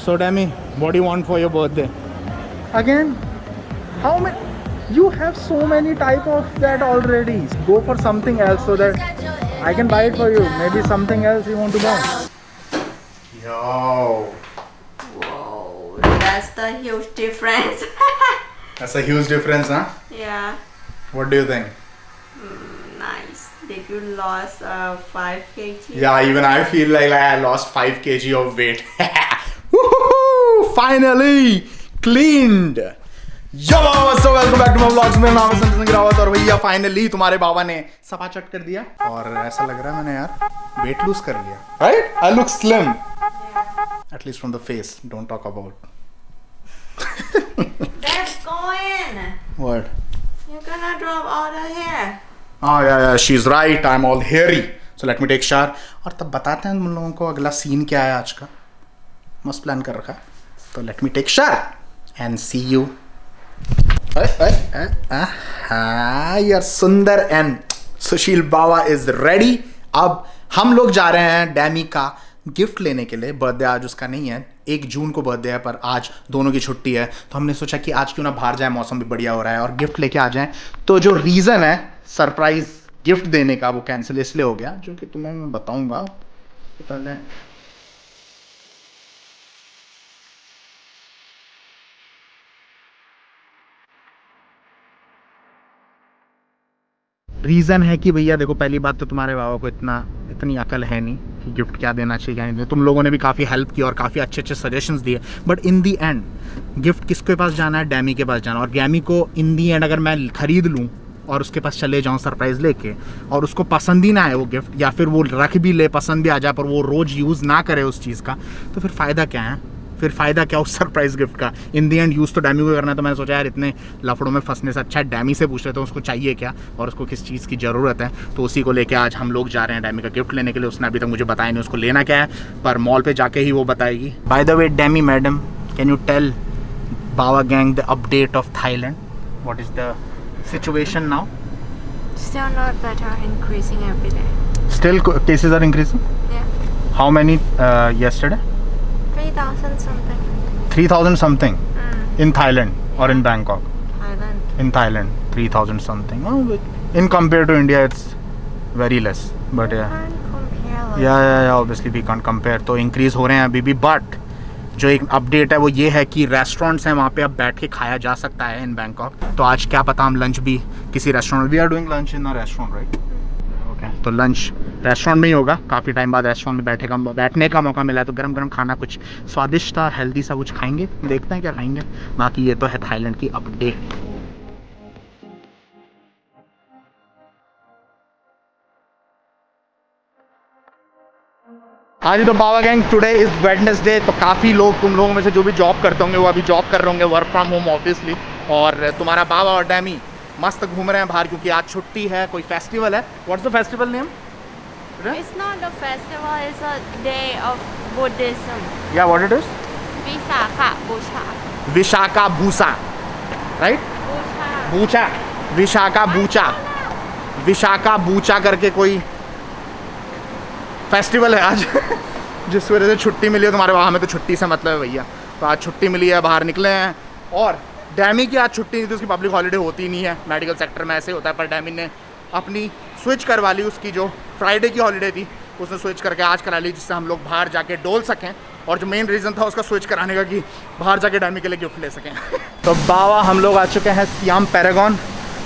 So Demi, what do you want for your birthday? Again? How many? You have so many type of that already. Go for something else so that I can buy it for you. Maybe something else you want to buy. Yo. Whoa, that's the huge difference. That's a huge difference, huh? Yeah. What do you think? Nice. Did you lost 5 kg? Yeah, even I feel like I lost 5 kg of weight. Woohoo! Finally cleaned. Yo, so welcome back to my vlogs. मेरा नाम है संजय सिंह रावत और भैया finally तुम्हारे बाबा ने सपा चट कर दिया और ऐसा लग रहा है मैंने यार वेट लूज कर लिया. Right? I look slim. At least from the face. Don't talk about. Let's go in. What? You're gonna drop all the hair. Oh yeah, she's right. I'm all hairy. So let me take shower. और तब बताते हैं उन लोगों को अगला scene क्या है आज का. मस्त प्लान कर रखा है. तो let me take shower and see you. यार सुंदर and Sushil Baba is ready. अब हम लोग जा रहे हैं डैमी का गिफ्ट लेने के लिए. बर्थडे आज उसका नहीं है, 1 जून को बर्थडे है, पर आज दोनों की छुट्टी है. तो हमने सोचा कि आज क्यों ना बाहर जाए, मौसम भी बढ़िया हो रहा है और गिफ्ट लेके आ जाएं. तो जो रीज़न है सरप्राइज गिफ्ट देने का वो कैंसिल इसलिए हो गया, जो कि तुम्हें मैं बताऊंगा. पहले रीज़न है कि भैया देखो, पहली बात तो तुम्हारे बाबा को इतनी अकल है नहीं कि गिफ्ट क्या देना चाहिए क्या नहीं देना. तुम लोगों ने भी काफ़ी हेल्प की और काफ़ी अच्छे सजेशंस दिए, but in the and gift किसके पास जाना है? डैमी के पास जाना. और डैमी को इन दी एंड अगर मैं खरीद लूँ और उसके पास चले जाऊँ सरप्राइज़ लेके और उसको पसंद ही ना आए वो गिफ्ट, या फिर वो रख भी ले, पसंद भी आ जाए, पर वो रोज़ यूज़ ना करे उस चीज़ का, तो फिर फ़ायदा क्या है? फिर फ़ायदा क्या उस सरप्राइज़ गिफ्ट का? इन दी एंड यूज़ तो डैमी को करना है. तो मैंने सोचा यार इतने लफड़ों में फंसने से अच्छा डैमी से पूछ लेते हैं उसको चाहिए क्या और उसको किस चीज़ की ज़रूरत है. तो उसी को लेके आज हम लोग जा रहे हैं डैमी का गिफ्ट लेने के लिए. उसने अभी तक मुझे बताया नहीं उसको लेना क्या है, पर मॉल पे जाके ही वो बताएगी. बाय द वे डैमी मैडम, कैन यू टेल बाबा gang the update of Thailand? What is the situation now? Still not better, increasing every day. Still cases are increasing? Yeah. How many yesterday? 3,000 something. 3,000 something in Thailand or in Bangkok? Thailand. In Thailand, 3,000 something. Oh, in compare to India, it's very less. But yeah, Can't compare like yeah. Obviously, we can't compare. तो increase हो रहे हैं अभी भी. But जो एक update है वो ये है कि रेस्टोरेंट्स हैं वहाँ पे अब बैठ के खाया जा सकता है इन बैंकॉक. तो आज क्या पता हम लंच भी किसी restaurant, we are doing lunch in a restaurant right. Okay, तो लंच रेस्टोरेंट में ही होगा. काफ़ी टाइम बाद रेस्टोरेंट में बैठने का मौका मिला है, तो गरम गरम खाना कुछ स्वादिष्ट सा हेल्दी सा कुछ खाएंगे. देखते हैं क्या खाएंगे. बाकी ये तो है थाईलैंड की अपडेट. आज तो बाबा गैंग टुडे इज वेडनेसडे. तो काफ़ी लोग, तुम लोगों में से जो भी जॉब करते होंगे वो अभी जॉब कर रहे होंगे, वर्क फ्रॉम होम ऑब्वियसली. और तुम्हारा बाबा और डैमी मस्त घूम रहे हैं बाहर क्योंकि आज छुट्टी है, कोई फेस्टिवल है. What's the festival name? It's not a festival, it's a day of Buddhism. या what it is? Visakha Busha. Visakha Bucha, right? Busha. Bucha, Visakha Bucha, Visakha Bucha करके कोई फेस्टिवल है आज. जिस वजह से छुट्टी मिली है. तुम्हारे वहाँ में तो छुट्टी से मतलब है भैया. तो आज छुट्टी मिली है, बाहर निकले हैं. और डैमी की आज छुट्टी नहीं थी, उसकी पब्लिक हॉलीडे होती नहीं है. मेडिकल सेक्टर में ऐसे होता है, पर डैमी ने अपनी स्विच करवा ली. उसकी जो फ्राइडे की हॉलीडे थी उसने स्विच करके आज करा ली, जिससे हम लोग बाहर जाके डोल सकें. और जो मेन रीज़न था उसका स्विच कराने का कि बाहर जाके डैमी के लिए गिफ्ट ले सकें. तो बाबा हम लोग आ चुके हैं सियाम पैरागॉन,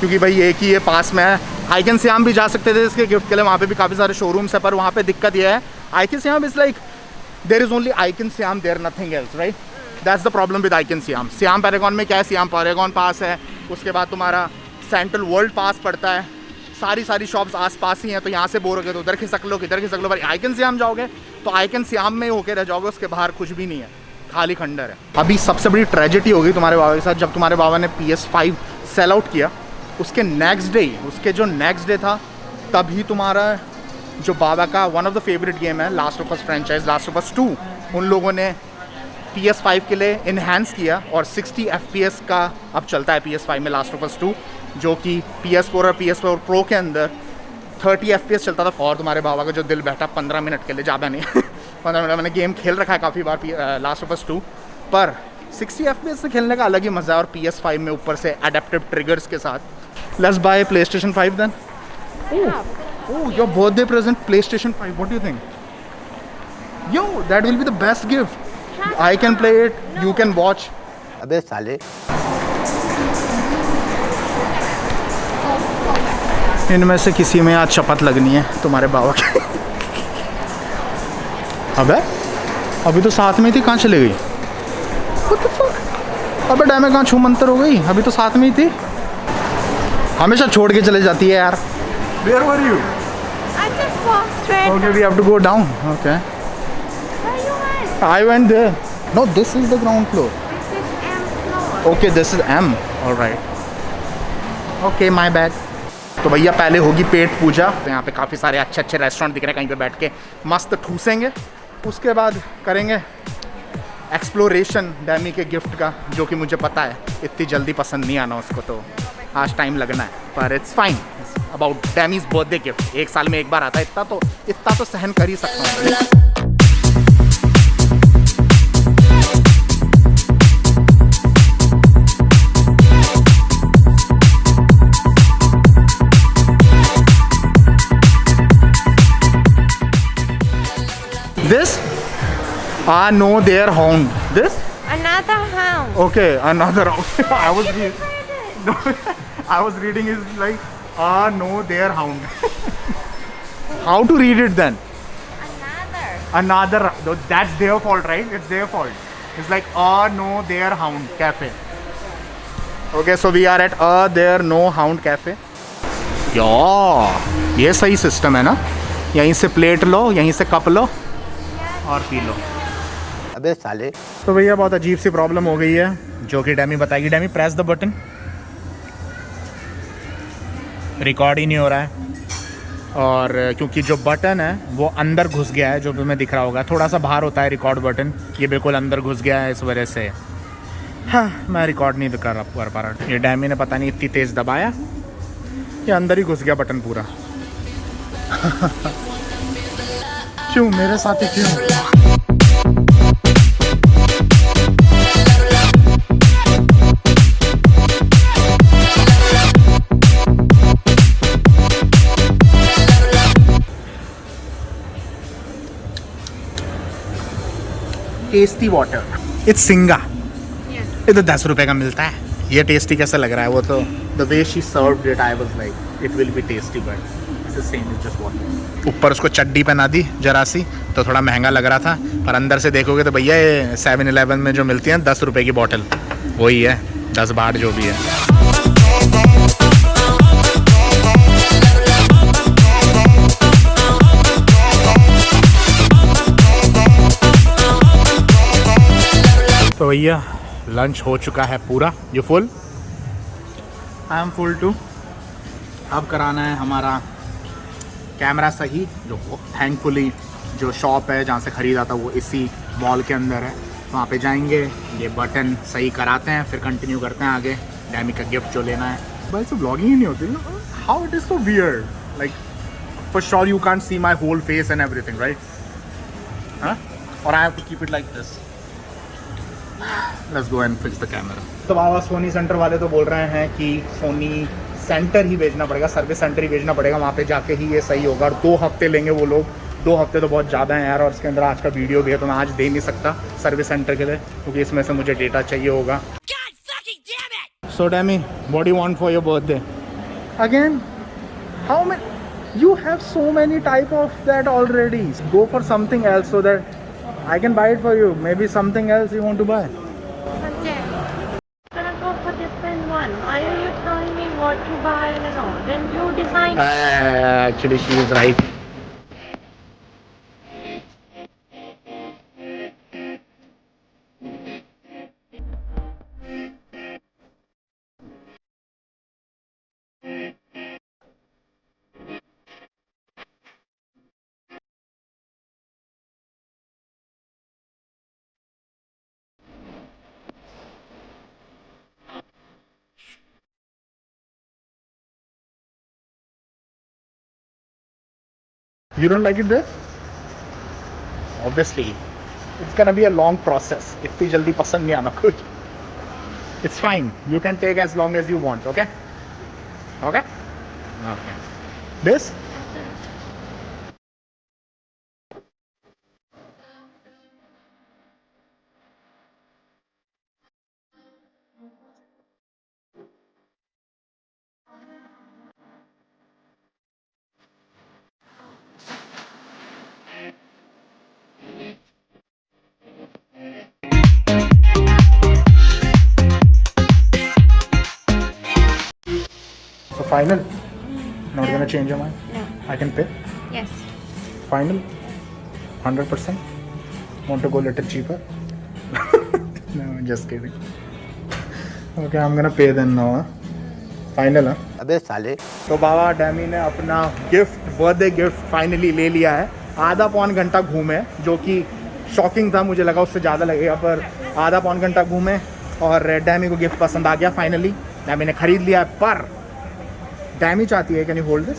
क्योंकि भाई एक ही ये पास में है. आइकन सियाम भी जा सकते थे इसके गिफ्ट के लिए, वहाँ पे भी काफ़ी सारे शोरूम्स है, पर वहाँ पे दिक्कत ये है Icon Siam is like there is only Icon Siam, there nothing else right. That's the problem with Icon Siam. Siam Paragon में क्या है, सियाम पैरागॉन पास है, उसके बाद तुम्हारा सेंट्रल वर्ल्ड पास पड़ता है. सारी शॉप्स आसपास ही हैं, तो यहाँ से बोर हो गए तो उधर खिसक लो, किधर खिसक लो. पर आइकन सियाम जाओगे तो आइकन सियाम में होके रह जाओगे, उसके बाहर कुछ भी नहीं है, खाली खंडर है. अभी सबसे बड़ी ट्रेजेडी होगी तुम्हारे बाबा के साथ, जब तुम्हारे बाबा ने PS5 सेल आउट किया, उसके नेक्स्ट डे था, तभी तुम्हारा जो बाबा का one of the favourite game है last of us franchise, last of us 2, उन लोगों ने PS5 के लिए इन्हांस किया और 60 FPS का अब चलता है PS5 में लास्ट ऑफ अस 2, जो कि PS4 और PS4 Pro के अंदर 30 FPS चलता था. और तुम्हारे बाबा का जो दिल बैठा 15 मिनट के लिए, ज़्यादा नहीं 15 मिनट मैंने गेम खेल रखा है काफ़ी बार लास्ट ऑफ अस 2, पर 60 FPS से खेलने का अलग ही मज़ा है, और PS5 में ऊपर से अडेप्टिव ट्रिगर्स के साथ। Let's buy PlayStation 5 then. Oh your birthday present PlayStation 5, what do you think? Yo that will be the best gift, I can play it, you can watch. अबे साले, इनमें से किसी में आज शपथ लगनी है तुम्हारे बाबा की। अबे अभी तो साथ में ही थी, कहाँ चले गई? What the fuck? अबे डैमे कहाँ छू मंतर हो गई? अभी तो साथ में ही थी, हमेशा छोड़ के चले जाती है यार। Where were you? I just walked straight. Okay, we have to go down. Okay. Where you went? I went there. No, this is the ground floor. This is M floor. Okay, this is M. All right. Okay, my bad. तो भैया पहले होगी पेट पूजा। तो यहाँ पे काफ़ी सारे अच्छे अच्छे रेस्टोरेंट दिख रहे हैं, कहीं पे बैठ के मस्त ठूसेंगे। उसके बाद करेंगे एक्सप्लोरेशन डैमी के गिफ्ट का, जो कि मुझे पता है इतनी जल्दी पसंद नहीं आना उसको, तो आज टाइम लगना है, पर it's fine. About Damie's birthday gift, 1 साल में एक बार आता है, इतना तो सहन कर ही सकता हूँ। This? Ah, no, their hound. This? Another hound. Okay, another hound. I was Did you reading. read it? No, I was reading is like, ah, no, their hound. How to read it then? Another. Another. That's their fault, right? It's their fault. It's like, ah, no, their hound cafe. Okay, so we are at their no hound cafe. यार, ये सही system है ना? यहीं से plate लो, यहीं से cup लो और पी लो। अबे साले। तो भैया बहुत अजीब सी प्रॉब्लम हो गई है, जो कि डैमी बताएगी। डैमी, प्रेस द बटन। रिकॉर्ड ही नहीं हो रहा है, और क्योंकि जो बटन है वो अंदर घुस गया है, जो तुम्हें दिख रहा होगा, थोड़ा सा बाहर होता है रिकॉर्ड बटन, ये बिल्कुल अंदर घुस गया है, इस वजह से हाँ मैं रिकॉर्ड नहीं कर पा रहा। ये डैमी ने पता नहीं इतनी तेज़ दबाया, ये अंदर ही घुस गया बटन पूरा। क्यों मेरे साथ ही क्यों? टेस्टी वाटर, इट्स सिंगा। ये तो 10 रुपए का मिलता है। ये टेस्टी कैसा लग रहा है? वो तो the way she served it, I was like it will be tasty, but it's the same, it's just water. ऊपर उसको चड्डी पहना दी जरा सी, तो थोड़ा महंगा लग रहा था, पर अंदर से देखोगे तो भैया ये 7-Eleven में जो मिलती है 10 रुपए की बॉटल, वही है, 10 बाट जो भी है। तो भैया लंच हो चुका है पूरा। You full? I am full too. अब कराना है हमारा कैमरा सही, जो थैंकफुली जो शॉप है जहाँ से ख़रीदा था वो इसी मॉल के अंदर है, वहाँ पे जाएंगे, ये बटन सही कराते हैं, फिर कंटिन्यू करते हैं आगे डैमी का गिफ्ट जो लेना है। भाई तो ब्लॉगिंग ही नहीं होती ना, how it is so weird, like for sure you can't see my whole face and everything, right? हाँ, और I have to keep it like this. Let's go and fix the camera. तो बाबा Soni centre वाले तो बोल रहे हैं कि सोनी सेंटर ही भेजना पड़ेगा, सर्विस सेंटर ही भेजना पड़ेगा, वहाँ पे जाके ही ये सही होगा, और 2 हफ्ते लेंगे वो लोग। 2 हफ्ते तो बहुत ज़्यादा है यार, और इसके अंदर आज का वीडियो भी है, तो मैं आज दे नहीं सकता सर्विस सेंटर के लिए, क्योंकि इसमें से मुझे डेटा चाहिए होगा। सो डैमी, what do you want for your birthday? Again, how many? You have so many type of that already. Go for something else so that I can buy it for you. Maybe something else you want to buy. Okay. I'm gonna go for different one. Why are you telling me what to buy and all? Then you decide. Actually, she is right. You don't like it there? Obviously it's gonna be a long process, इतनी जल्दी पसंद नहीं आना कुछ. It's fine, you can take as long as you want. Okay okay okay. This so final. Not gonna change your mind. No. I can pay. Yes. Final. 100%. Want to go a little cheaper? No, just kidding. Okay, I'm gonna pay then now. Final. अबे साले तो बाबा डैमी ने अपना gift, birthday gift finally ले लिया है. आधा पौन घंटा घूमे, जो कि शॉकिंग था. मुझे लगा उससे ज़्यादा लगेगा, पर आधा पौन घंटा घूमे और डैमी को गिफ्ट पसंद आ गया. फाइनली डैमी ने ख़रीद लिया है. पर डैमी चाहती है, कैन यू होल्ड दिस?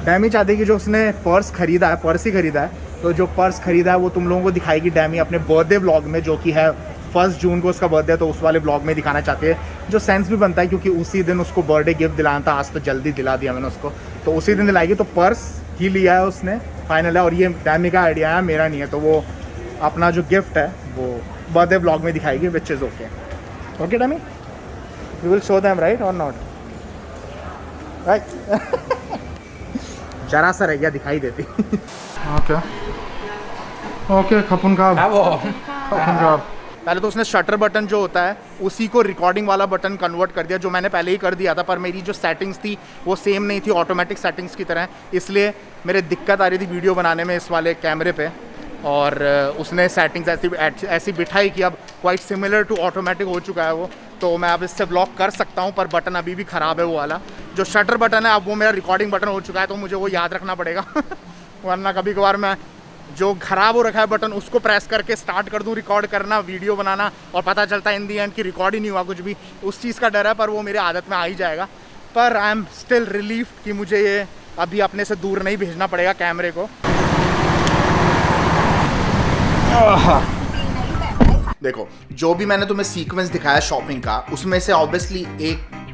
डैमी चाहती है कि जो उसने पर्स खरीदा है, पर्स ही खरीदा है, तो जो पर्स खरीदा है वो तुम लोगों को दिखाएगी डैमी अपने बर्थडे व्लॉग में, जो कि है 1 जून को उसका बर्थडे है. तो उस वाले व्लॉग में दिखाना चाहती है, जो सेंस भी बनता है क्योंकि उसी दिन उसको बर्थडे गिफ्ट दिलाना था. आज तो जल्दी दिला दिया मैंने उसको, तो उसी दिन दिलाएगी. तो पर्स ही लिया है उसने, फाइनल है. और ये डैमी का आइडिया है, मेरा नहीं है. तो वो अपना जो गिफ्ट है वो बर्थडे व्लॉग में दिखाएगी, which is okay. Okay Dammy, we will show them right और नॉट राइट? जरा सा रह गया, दिखाई देती. Okay okay. खपुन का पहले तो उसने शटर बटन जो होता है उसी को रिकॉर्डिंग वाला बटन कन्वर्ट कर दिया, जो मैंने पहले ही कर दिया था. पर मेरी जो सेटिंग्स थी वो सेम नहीं थी ऑटोमेटिक सेटिंग्स की तरह, इसलिए मेरे दिक्कत आ रही थी वीडियो बनाने में इस वाले कैमरे पे. और उसने सेटिंग्स ऐसी बिठाई कि अब क्वाइट सिमिलर टू ऑटोमेटिक हो चुका है वो. तो मैं अब इससे ब्लॉक कर सकता हूँ, पर बटन अभी भी ख़राब है वो वाला. जो शटर बटन है अब वो मेरा रिकॉर्डिंग बटन हो चुका है, तो मुझे वो याद रखना पड़ेगा. वरना कभी कभार मैं जो ख़राब हो रखा है बटन उसको प्रेस करके स्टार्ट कर दूँ रिकॉर्ड करना, वीडियो बनाना, और पता चलता है इन दी एंड कि रिकॉर्ड ही नहीं हुआ कुछ भी. उस चीज़ का डर है, पर वो मेरी आदत में आ ही जाएगा. पर आई एम स्टिल रिलीव्ड कि मुझे ये अभी अपने से दूर नहीं भेजना पड़ेगा कैमरे को. देखो, जो भी मैंने तुम्हें सीक्वेंस दिखाया शॉपिंग का, उसमें से ऑब्वियसली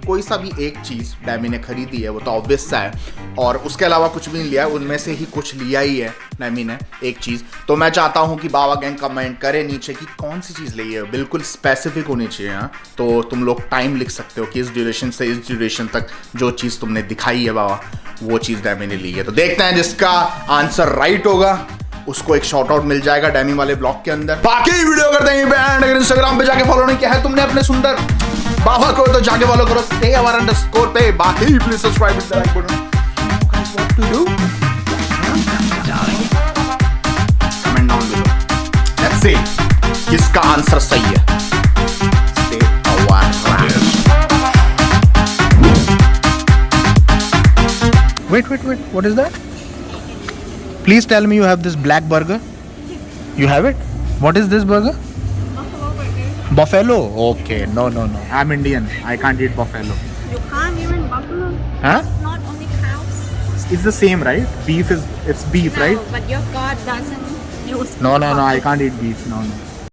कोई सा भी एक चीज़ डैमी ने खरीदी है, वो तो ऑब्वियस सा है. और उसके अलावा कुछ भी नहीं लिया है. उनमें से ही कुछ लिया ही है डैमी ने, एक चीज़. तो मैं चाहता हूँ कि बाबा गैंग कमेंट करे नीचे कि कौन सी चीज़ ली है. बिल्कुल स्पेसिफिक होनी चाहिए. हाँ, तो तुम लोग टाइम लिख सकते हो कि इस ड्यूरेशन से इस ड्यूरेशन तक जो चीज़ तुमने दिखाई है बाबा, वो चीज़ डैमी ने ली है. तो देखते हैं जिसका आंसर राइट होगा उसको एक शॉर्ट आउट मिल जाएगा डैमी वाले ब्लॉग के अंदर. बाकी वीडियो करते हैं बैंड. अगर इंस्टाग्राम पे जाके फॉलो नहीं किया है तुमने अपने सुंदर बाबा को, तो जाके फॉलो करो stay__ पे. बाकी please subscribe with the like button. What to do? Comment down below. Let's see किसका आंसर सही है. Stay awareness. Wait, what is that? Please tell me you have this black burger. You have it? What is this burger? Buffalo burger. Buffalo? Okay, no. I'm Indian. I can't eat buffalo. You can't even buffalo. Huh? Not only cows. It's the same, right? It's beef, No, right? but your God doesn't use. No. I can't eat beef. No.